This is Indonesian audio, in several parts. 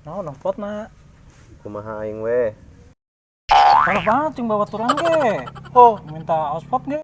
Naon nempot na. Kumaha aing we. Parah banget cing bawa turan ge. Oh, minta hotspot ge.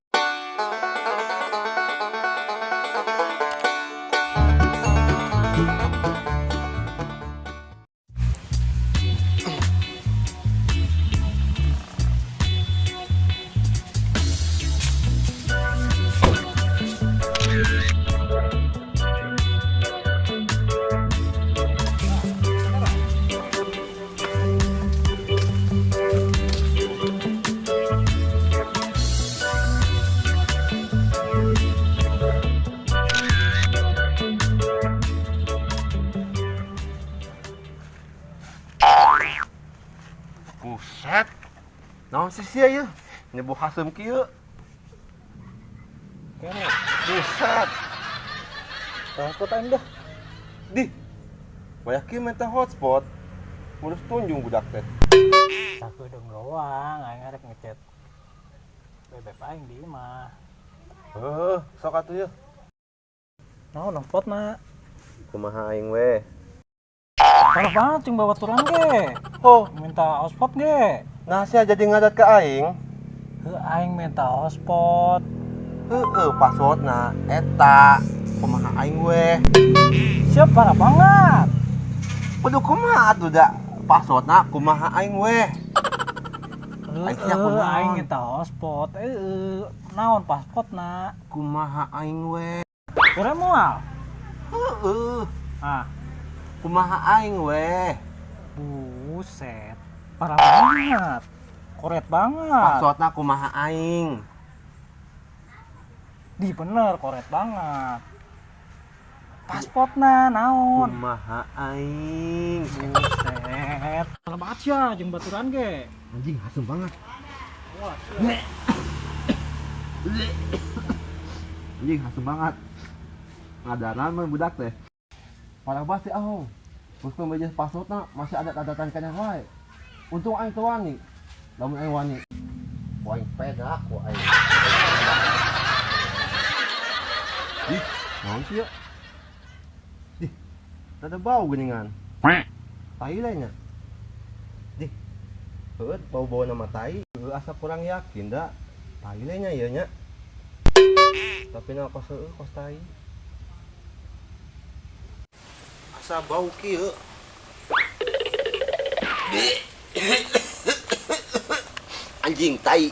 Buset. Naon sih sia ieu? Nyebuh hasem kieu. Kene. Buset. Hotspot aing dah. Di. Bayakin minta hotspot. Mulus tunjung budak teh. Sakeudeng doang aing arek ngechat. Bebek aing di imah. Sok atuh yeuh. Naon nempot na. Kumaha aing we. Parah banget cing bawa turan ge. Oh, Minta hotspot ge. nah sia jadi ngadat ke aing. Aing minta hotspot. Passwordna eta. Kumaha aing we. Siap parah banget. Kudu kumaha atuh da. Passwordna kumaha aing we. Aing siap kunaon? Aing minta hotspot. Naon paspotna? Kumaha aing we. Kira moal. Ah, Kumaha aing we. buset. Parah banget. Koret banget. Passwordna kumaha aing. Di bener koret banget. Paspotna naon? Kumaha aing. Buset. Parah banget ya jeung baturan ge. Anjing hasem banget. Wah, Anjing hasem banget. Ngadaran mah budak teh. Parah banget sih ahong. Terus pembaca passwordna masih adat-adatan kena wae. Untung aing teu wani. Lamun aing wani. Aing pedak ku aing. Ih, naon sih ya? Dih, ada bau geuningan. Tai lain nya. Dih. Heuh, bau-bau nama tai. Asa kurang yakin da. Tai lain nya ieu nya. Tapi na kos heueuh kos tai. Asa bau kieu. Anjing tai.